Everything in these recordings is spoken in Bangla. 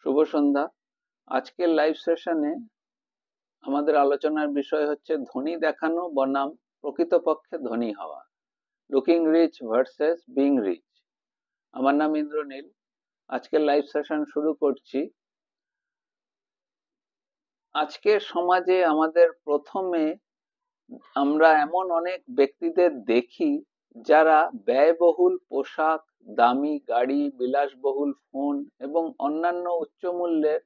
শুভ সন্ধ্যা। আজকের লাইভ সেশনে আমাদের আলোচনার বিষয় হচ্ছে ধনী দেখানো বনাম প্রকৃতপক্ষে ধনী হওয়া, looking rich versus being rich. আমার নাম ইন্দ্রনীল। আজকের লাইভ সেশন শুরু করছি। আজকের সমাজে আমাদের প্রথমে আমরা এমন অনেক ব্যক্তিদের দেখি যারা ব্যয়বহুল পোশাক, দামি গাড়ি, বিলাসবহুল ফোন এবং অন্যান্য উচ্চমূল্যের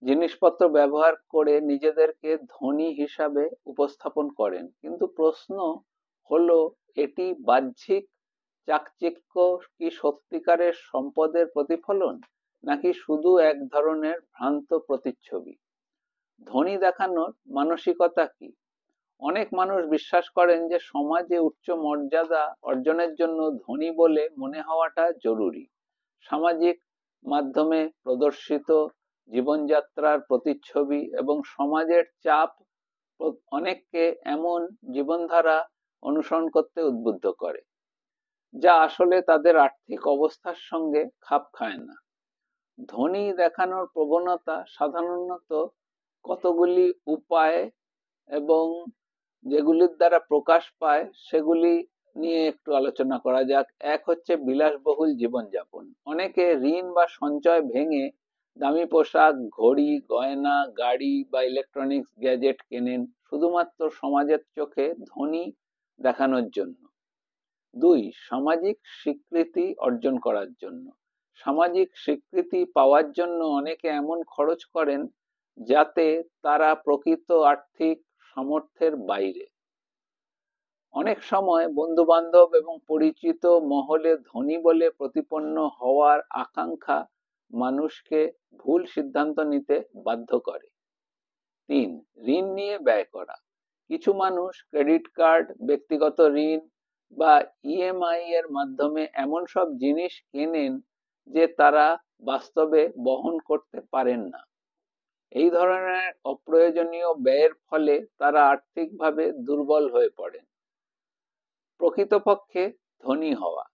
জিনিসপত্র ব্যবহার করে নিজেদেরকে ধনী হিসাবে উপস্থাপন করেন। কিন্তু প্রশ্ন হলো, এটি বাহ্যিক চাকচিক্য কি সত্যিকারের সম্পদের প্রতিফলন, নাকি শুধু এক ধরনের ভ্রান্ত প্রতিচ্ছবি? ধনী দেখানোর মানসিকতা কি? অনেক মানুষ বিশ্বাস করেন যে সমাজে উচ্চ মর্যাদা অর্জনের জন্য ধনী বলে মনে হওয়াটা জরুরি। সামাজিক মাধ্যমে প্রদর্শিত জীবনযাত্রার প্রতিচ্ছবি এবং সমাজের চাপ অনেককে এমন জীবনধারা অনুসরণ করতে উদ্বুদ্ধ করে, যা আসলে তাদের আর্থিক অবস্থার সঙ্গে খাপ খায় না। ধনী দেখানোর প্রবণতা সাধারণত কতগুলি উপায় এবং যেগুলির দ্বারা প্রকাশ পায় সেগুলি নিয়ে একটু আলোচনা করা যাক। এক হচ্ছে বিলাসবহুল জীবনযাপন। অনেকে ঋণ বা সঞ্চয় ভেঙে দামি পোশাক, ঘড়ি, গয়না, গাড়ি বা ইলেকট্রনিক্স গ্যাজেট কেনেন শুধুমাত্র সমাজের চোখে ধনী দেখানোর জন্য। দুই, সামাজিক স্বীকৃতি অর্জন করার জন্য। সামাজিক স্বীকৃতি পাওয়ার জন্য অনেকে এমন খরচ করেন যাতে তারা প্রকৃত আর্থিক সামর্থ্যের বাইরে। অনেক সময় বন্ধু বান্ধব এবং পরিচিত মহলে ধনী বলে প্রতিপন্ন হওয়ার আকাঙ্ক্ষা মানুষকে ভুল সিদ্ধান্ত নিতে বাধ্য করে। তিন, ঋণ নিয়ে ব্যয় করা। কিছু মানুষ ক্রেডিট কার্ড, ব্যক্তিগত ঋণ বা ইএমআই এর মাধ্যমে এমন সব জিনিস কেনেন যে তারা বাস্তবে বহন করতে পারেন না। এই ধরনের অপ্রয়োজনীয় ব্যয়ের ফলে তারা আর্থিকভাবে দুর্বল হয়ে পড়েন। প্রকৃতপক্ষে ধনী হওয়া।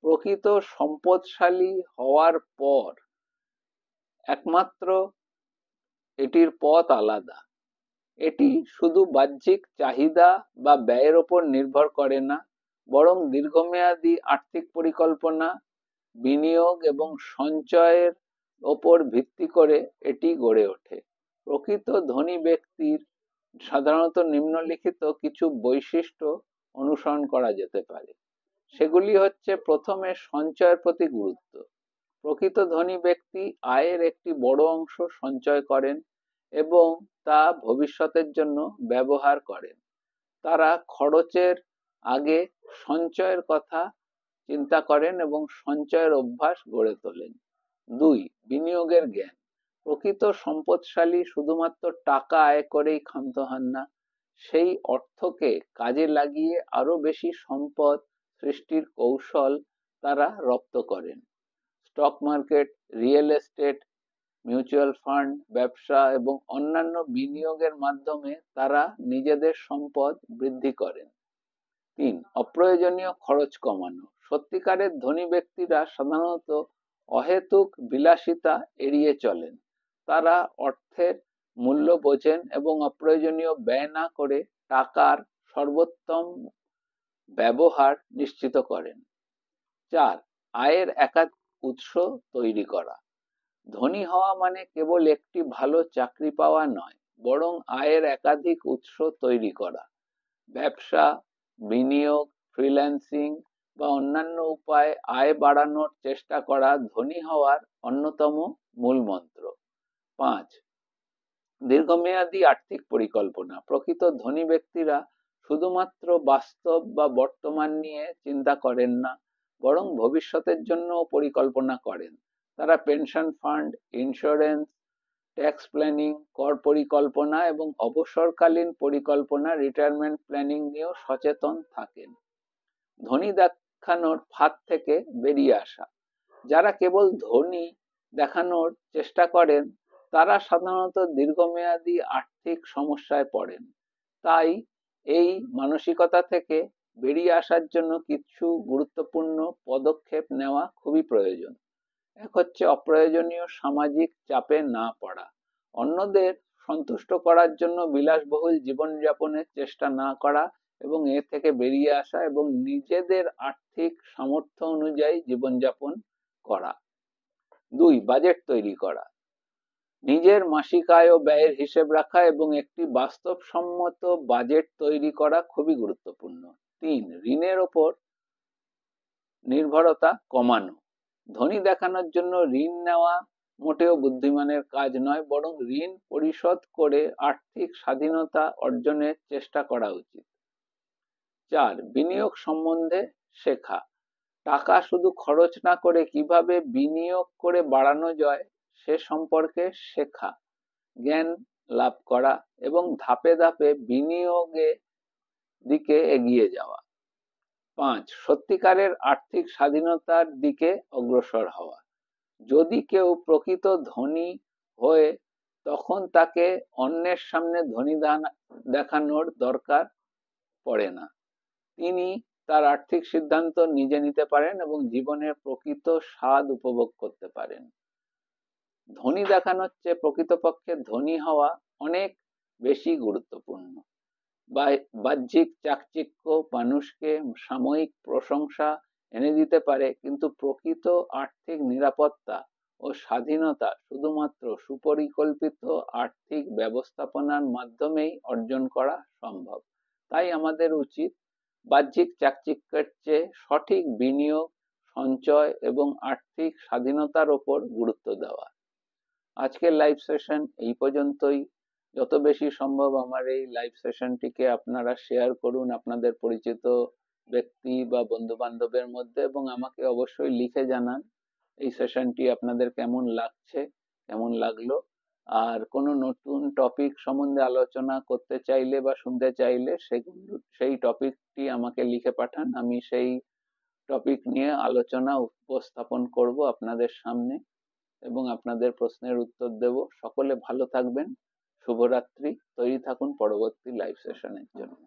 প্রকৃত সম্পদশালী হওয়ার পর একমাত্র এটির পথ আলাদা। এটি শুধু বাহ্যিক চাহিদা বা ব্যয়ের ওপর নির্ভর করে না, বরং দীর্ঘমেয়াদী আর্থিক পরিকল্পনা, বিনিয়োগ এবং সঞ্চয়ের ওপর ভিত্তি করে এটি গড়ে ওঠে। প্রকৃত ধনী ব্যক্তির সাধারণত নিম্নলিখিত কিছু বৈশিষ্ট্য অনুসরণ করা যেতে পারে। সেগুলি হচ্ছে: প্রথমে, সঞ্চয়ের প্রতি গুরুত্ব। প্রকৃত ধনী ব্যক্তি আয়ের একটি বড় অংশ সঞ্চয় করেন এবং তা ভবিষ্যতের জন্য ব্যবহার করেন। তারা খরচের আগে সঞ্চয়ের কথা চিন্তা করেন এবং সঞ্চয়ের অভ্যাস গড়ে তোলেন। দুই, বিনিয়োগের জ্ঞান। প্রকৃত সম্পদশালী শুধুমাত্র টাকা আয় করেই ক্ষান্ত হন না, সেই অর্থকে কাজে লাগিয়ে আরো বেশি সম্পদ সৃষ্টির কৌশল তারা রপ্ত করেন। Stock market, real estate, mutual fund, ব্যবসা এবং অন্যান্য বিনিয়োগের মাধ্যমে তারা নিজেদের সম্পদ বৃদ্ধি করেন। তিন, অপ্রয়োজনীয় খরচ কমানো। সত্যিকারের ধনী ব্যক্তিরা সাধারণত অহেতুক বিলাসিতা এড়িয়ে চলেন। তারা অর্থের মূল্য বোঝেন এবং অপ্রয়োজনীয় ব্যয় না করে টাকার সর্বোত্তম ব্যবহার নিশ্চিত করেন। চার, আয়ের একাধিক উৎস তৈরি করা। ধনী হওয়া মানে কেবল একটি ভালো চাকরি পাওয়া নয়, বরং আয়ের একাধিক উৎস তৈরি করা। ব্যবসা, বিনিয়োগ, ফ্রিল্যান্সিং বা অন্যান্য উপায়ে আয় বাড়ানোর চেষ্টা করা ধনী হওয়ার অন্যতম মূল মন্ত্র। পাঁচ, দীর্ঘমেয়াদী আর্থিক পরিকল্পনা। প্রকৃত ধনী ব্যক্তিরা শুধুমাত্র বাস্তব বা বর্তমান নিয়ে চিন্তা করেন না, বরং ভবিষ্যতের জন্য পরিকল্পনা করেন। তারা pension fund, insurance, tax planning, কর পরিকল্পনা এবং অবসরকালীন পরিকল্পনা, রিটায়ারমেন্ট প্ল্যানিং নিয়েও সচেতন থাকেন। ধনী দেখানোর ফাঁদ থেকে বেরিয়ে আসা। যারা কেবল ধনী দেখানোর চেষ্টা করেন তারা সাধারণত দীর্ঘমেয়াদী আর্থিক সমস্যায় পড়েন। তাই এই মানসিকতা থেকে বেরিয়ে আসার জন্য কিছু গুরুত্বপূর্ণ পদক্ষেপ নেওয়া খুবই প্রয়োজন। এক হচ্ছে অপ্রয়োজনীয় সামাজিক চাপে না পড়া, অন্যদের সন্তুষ্ট করার জন্য বিলাসবহুল জীবনযাপনের চেষ্টা না করা এবং এ থেকে বেরিয়ে আসা এবং নিজেদের আর্থিক সামর্থ্য অনুযায়ী জীবনযাপন করা। 2, বাজেট তৈরি করা, নিজের মাসিক আয় ও ব্যয়ের হিসেব রাখা এবং একটি বাস্তবসম্মত বাজেট তৈরি করা খুবই গুরুত্বপূর্ণ। 3, ঋণের ওপর নির্ভরতা কমানো, ধনী দেখানোর জন্য ঋণ নেওয়া মোটেও বুদ্ধিমানের কাজ নয়, বরং ঋণ পরিশোধ করে আর্থিক স্বাধীনতা অর্জনের চেষ্টা করা উচিত। 4, বিনিয়োগ সম্বন্ধে শেখা, টাকা শুধু খরচ না করে কিভাবে বিনিয়োগ করে বাড়ানো যায় সে সম্পর্কে শেখা, জ্ঞান লাভ করা এবং ধাপে ধাপে বিনিয়োগে দিকে এগিয়ে যাওয়া। 5, সত্যিকারের আর্থিক স্বাধীনতার দিকে অগ্রসর হওয়া, যদি কেউ প্রকৃত ধনী হয়ে তখন তাকে অন্যের সামনে ধনী দেখানোর দরকার পড়ে না, তিনি তার আর্থিক সিদ্ধান্ত নিজে নিতে পারেন এবং জীবনের প্রকৃত স্বাদ উপভোগ করতে পারেন। ধনী দেখানোর চেয়ে প্রকৃতপক্ষে ধনী হওয়া অনেক বেশি গুরুত্বপূর্ণ। বাহ্যিক চাকচিক্য মানুষকে সাময়িক প্রশংসা এনে দিতে পারে, কিন্তু প্রকৃত আর্থিক নিরাপত্তা ও স্বাধীনতা শুধুমাত্র সুপরিকল্পিত আর্থিক ব্যবস্থাপনার মাধ্যমেই অর্জন করা সম্ভব। তাই আমাদের উচিত বাহ্যিক চাকচিক্যের চেয়ে সঠিক বিনিয়োগ, সঞ্চয় এবং আর্থিক স্বাধীনতার ওপর গুরুত্ব দেওয়া। আজকের লাইভ সেশন এই পর্যন্তই। যত বেশি সম্ভব আমার এই লাইভ সেশনটিকে আপনারা শেয়ার করুন আপনাদের পরিচিত ব্যক্তি বা বন্ধু বান্ধবের মধ্যে, এবং আমাকে অবশ্যই লিখে জানান এই সেশনটি আপনাদের কেমন লাগছে, কেমন লাগলো। আর কোনো নতুন টপিক সম্বন্ধে আলোচনা করতে চাইলে বা শুনতে চাইলে সেই টপিকটি আমাকে লিখে পাঠান, আমি সেই টপিক নিয়ে আলোচনা উপস্থাপন করব আপনাদের সামনে এবং আপনাদের প্রশ্নের উত্তর দেব। সকলে ভালো থাকবেন, শুভরাত্রি। তৈরি থাকুন পরবর্তী লাইভ সেশনের জন্য।